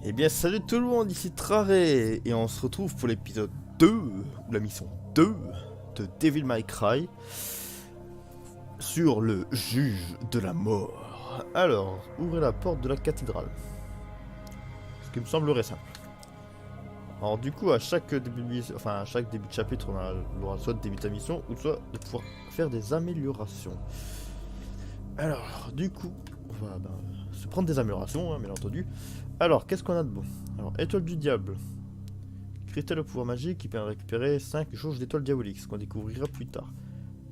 Eh bien salut tout le monde, ici Traré et on se retrouve pour l'épisode 2, ou la mission 2 de Devil May Cry sur le juge de la mort. Alors, ouvrez la porte de la cathédrale. Ce qui me semblerait simple. Alors du coup, à chaque début de chapitre, on aura soit de débuter la mission, ou soit de pouvoir faire des améliorations. Alors, du coup, on va se prendre des améliorations, hein, bien entendu. Alors, qu'est-ce qu'on a de bon? Alors, étoile du diable. Cristal au pouvoir magique qui permet de récupérer 5 jauges d'étoiles diaboliques, ce qu'on découvrira plus tard.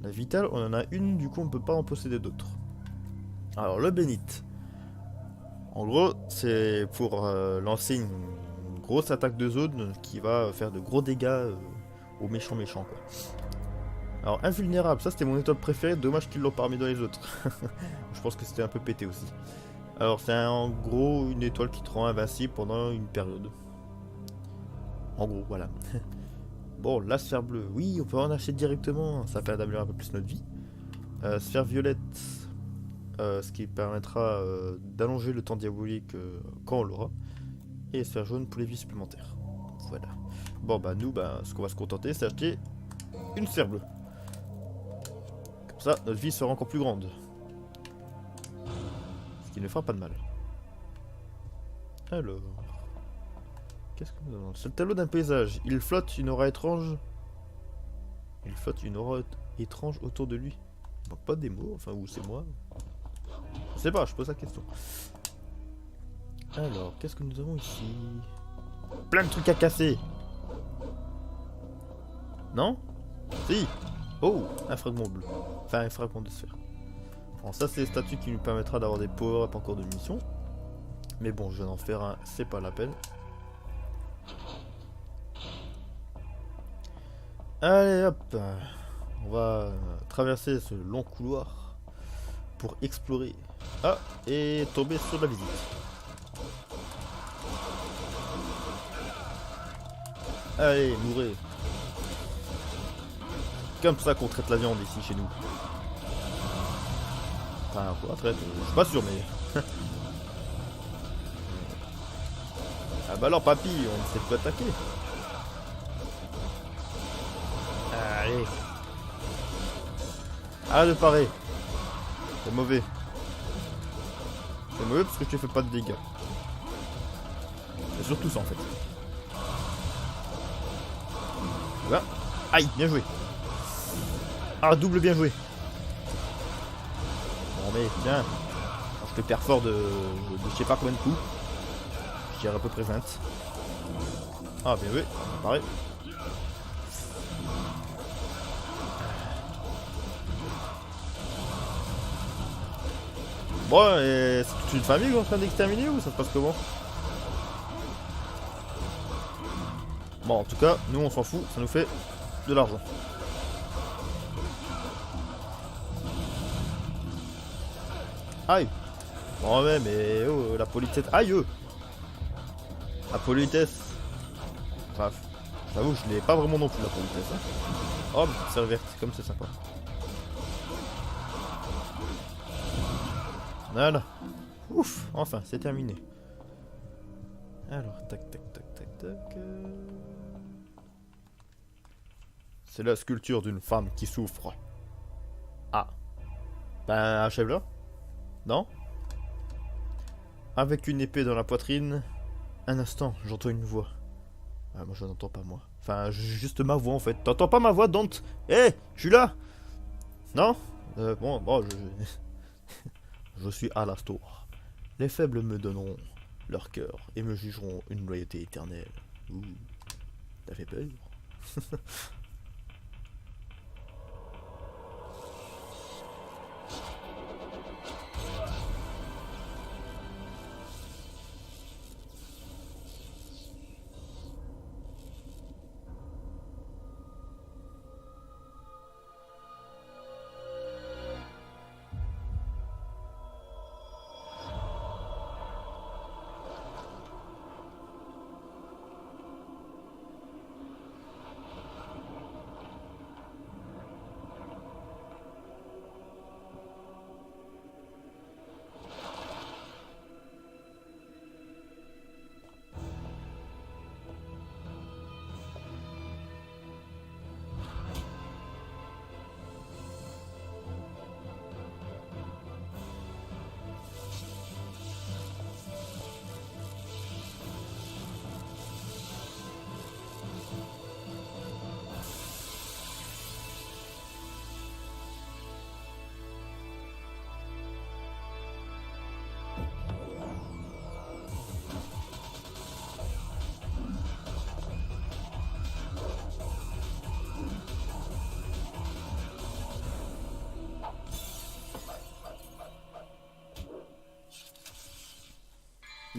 La vitale, on en a une, du coup on ne peut pas en posséder d'autres. Alors, le bénite. En gros, c'est pour lancer une grosse attaque de zone qui va faire de gros dégâts aux méchants quoi. Alors, invulnérable, ça c'était mon étoile préférée, dommage qu'ils l'ont pas remis dans les autres. Je pense que c'était un peu pété aussi. Alors, c'est en gros une étoile qui te rend invincible pendant une période. En gros, voilà. Bon, la sphère bleue, oui, on peut en acheter directement, ça permet d'améliorer un peu plus notre vie. Sphère violette, ce qui permettra d'allonger le temps diabolique quand on l'aura. Et sphère jaune pour les vies supplémentaires. Voilà. Bon, bah nous, ce qu'on va se contenter, c'est acheter une sphère bleue. Comme ça, notre vie sera encore plus grande. Ce qui ne fera pas de mal. Alors... Qu'est-ce que nous avons? C'est le tableau d'un paysage. Il flotte une aura étrange. Il flotte une aura étrange autour de lui. Il manque pas des mots, enfin, ou c'est moi. Je sais pas, je pose la question. Alors, qu'est-ce que nous avons ici? Plein de trucs à casser. Non? Si. Oh, un fragment bleu. Enfin, un fragment de sphère. Bon, ça, c'est les statues qui nous permettra d'avoir des power-up encore de mission. Mais bon, je vais en faire un, c'est pas la peine. Allez hop, on va traverser ce long couloir pour explorer. Ah, et tomber sur la visite. Allez, mourrez. Comme ça qu'on traite la viande ici chez nous. Enfin, on la traite, je suis pas sûr mais... Ah bah alors papy, on ne sait plus attaquer. Allez. Arrête de parer. C'est mauvais. C'est mauvais parce que tu fais pas de dégâts. C'est surtout ça en fait. Voilà. Aïe, bien joué. Ah, double bien joué. Bon mais tiens. Alors, je te perds fort de je sais pas combien de coups. Je dirais à peu près 20. Ah bien joué, pareil. Bon, et c'est toute une famille qu'on est en train d'exterminer ou ça se passe comment? Bon, en tout cas, nous on s'en fout, ça nous fait de l'argent. Aïe. Bon ouais, mais oh, la politesse... Aïe. La politesse... Bref, j'avoue, je l'ai pas vraiment non plus la politesse. Hein. Oh, c'est verte, comme c'est sympa. Voilà. Ouf, enfin, c'est terminé. Alors, tac, tac, tac, tac, tac. C'est la sculpture d'une femme qui souffre. Ah. Ben, achève-la. Non? Avec une épée dans la poitrine. Un instant, j'entends une voix. Ah, moi, je n'entends pas, moi. Enfin, juste ma voix, en fait. T'entends pas ma voix, Dante? Hé, je suis là. Non? Bon, je suis Alastor. Les faibles me donneront leur cœur et me jugeront une loyauté éternelle. Ouh, t'as fait peur?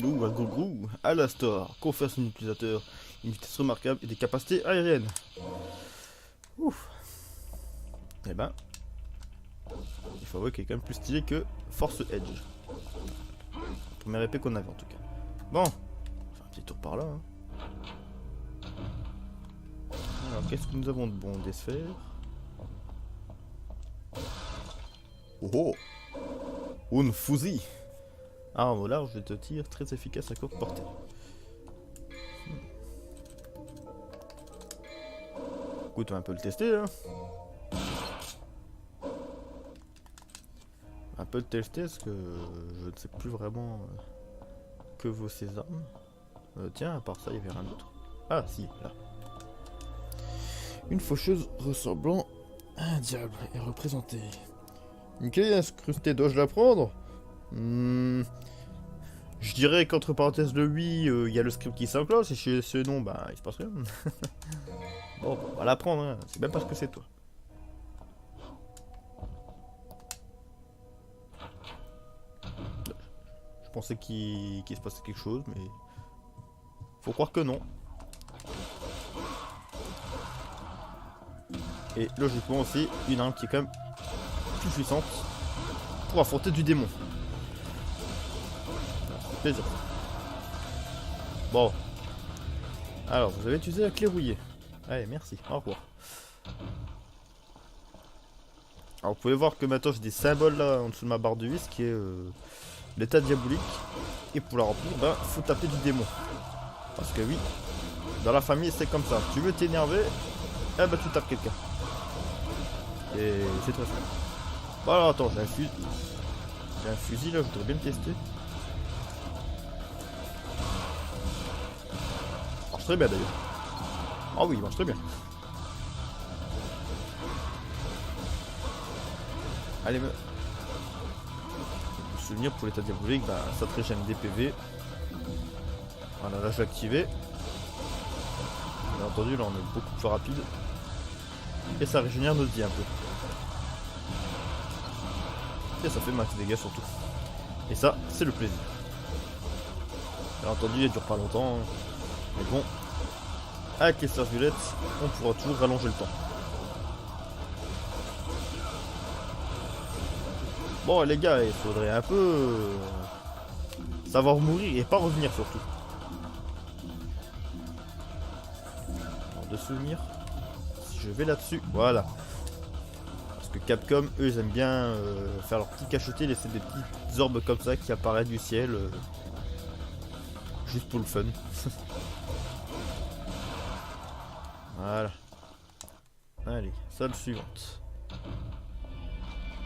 Ouh, un gros grou. Alastor, confère son utilisateur une vitesse remarquable et des capacités aériennes. Ouf. Eh ben, il faut avouer qu'il est quand même plus stylé que Force Edge. Première épée qu'on avait en tout cas. Bon, on fait un petit tour par là. Hein. Alors, qu'est-ce que nous avons de bon? Des sphères. Oh oh, une fusil. Arme au large de tir très efficace à courte portée. Écoute, on va un peu le tester hein. Un peu le tester parce que je ne sais plus vraiment que vaut ces armes. Tiens, à part ça, il y avait rien d'autre. Ah si, là. Une faucheuse ressemblant à un diable est représentée. Une clé incrustée, dois-je la prendre? Je dirais qu'entre parenthèses le oui, il y a le script qui s'enclenche et chez ce non, bah il se passe rien. Bon, on va la prendre, hein. C'est même parce que c'est toi. Je pensais qu'il se passait quelque chose, mais faut croire que non. Et logiquement aussi, une arme qui est quand même plus puissante pour affronter du démon. Plaisir. Bon. Alors, vous avez utilisé la clé rouillée. Allez, merci. Au revoir. Alors, vous pouvez voir que maintenant j'ai des symboles là en dessous de ma barre de vis qui est l'état diabolique. Et pour la remplir, bah, faut taper du démon. Parce que oui, dans la famille c'est comme ça. Tu veux t'énerver, eh bah tu tapes quelqu'un. Et c'est très simple. Bon alors attends, j'ai un fusil. J'ai un fusil là, je voudrais bien le tester. Il marche très bien d'ailleurs. Ah oui, il marche très bien. Allez, me souvenir pour l'état diabolique, bah, ça te régène des PV. Voilà, là je vais activer. Bien entendu, là on est beaucoup plus rapide. Et ça régénère notre vie un peu. Et ça fait max de dégâts surtout. Et ça, c'est le plaisir. Bien entendu, il dure pas longtemps. Mais bon, avec les stars violettes, on pourra toujours rallonger le temps. Bon les gars, il faudrait un peu savoir mourir et pas revenir surtout. Alors, de souvenir, si je vais là-dessus, voilà. Parce que Capcom, eux, ils aiment bien faire leur petit cacheté, laisser des petites orbes comme ça qui apparaissent du ciel. Juste pour le fun. Voilà. Allez, salle suivante.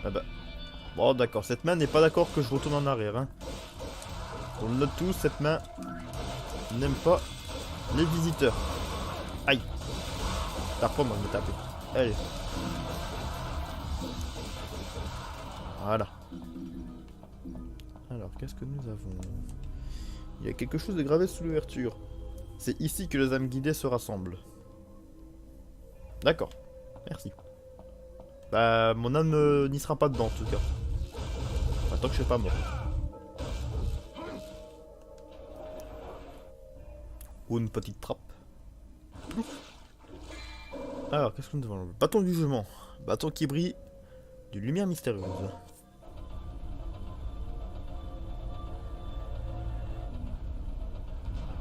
Ah bah. Bon d'accord, cette main n'est pas d'accord que je retourne en arrière. Hein. On le note tous, cette main n'aime pas les visiteurs. Aïe. T'as pas moi de me taper. Allez. Voilà. Alors, qu'est-ce que nous avons? Il y a quelque chose de gravé sous l'ouverture. C'est ici que les âmes guidées se rassemblent. D'accord. Merci. Bah, mon âme n'y sera pas dedans en tout cas. Enfin, tant que je suis pas mort. Ou une petite trappe. Alors, qu'est-ce que nous avons? Bâton du jugement. Bâton qui brille d'une lumière mystérieuse.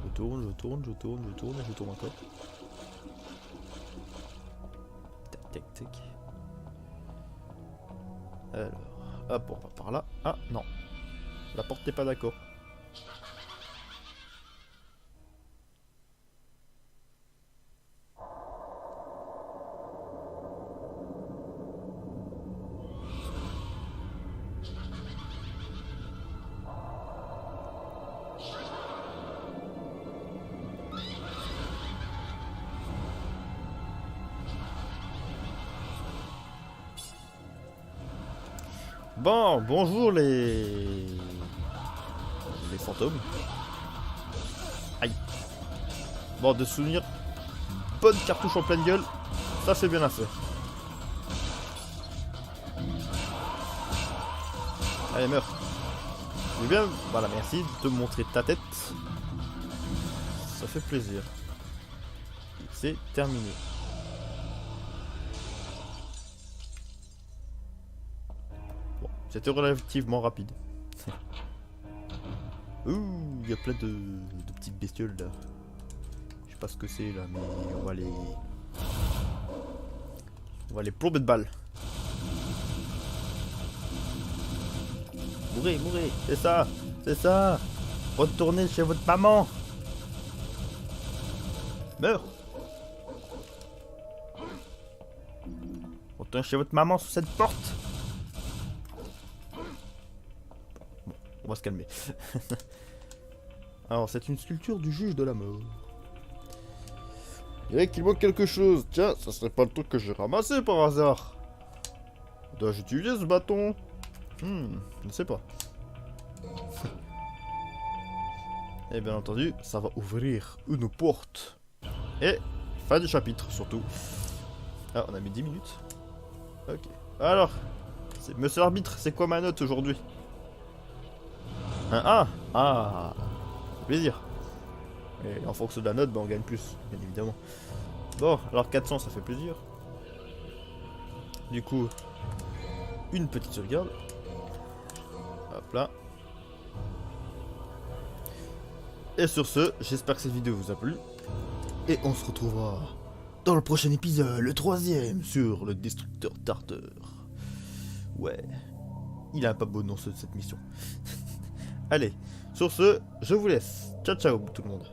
Je tourne, je tourne, je tourne, je tourne, et je tourne encore. Tac, tac, tac. Alors, hop, on va par là. Ah, non. La porte n'est pas d'accord. Bon, bonjour les fantômes. Aïe. Bon, de souvenir, bonne cartouche en pleine gueule, ça c'est bien fait. Allez, meurs. Je veux bien, voilà, merci de te montrer ta tête. Ça fait plaisir. C'est terminé. Bon, c'était relativement rapide. Ouh, il y a plein de petites bestioles là. Je sais pas ce que c'est là, mais on va les... On va les plomber de balles. Mourez, mourez, c'est ça, c'est ça. Retournez chez votre maman. Meurs. Retournez chez votre maman sous cette porte. Bon, on va se calmer. Alors, c'est une sculpture du juge de la mort. Il dirait qu'il manque quelque chose. Tiens, ça serait pas le truc que j'ai ramassé par hasard. Dois-je utiliser ce bâton? Je ne sais pas. Et bien entendu, ça va ouvrir une porte. Et fin du chapitre, surtout. Ah, on a mis 10 minutes. Ok. Alors, monsieur l'arbitre, c'est quoi ma note aujourd'hui? Un A. Ah, ça fait plaisir. Et en fonction de la note, ben, on gagne plus, bien évidemment. Bon, alors 400, ça fait plaisir. Du coup, une petite sauvegarde. Hop là. Et sur ce, j'espère que cette vidéo vous a plu. Et on se retrouvera dans le prochain épisode, le 3e, sur le destructeur tarteur. Ouais, il a un pas beau nom cette mission. Allez, sur ce, je vous laisse. Ciao ciao tout le monde.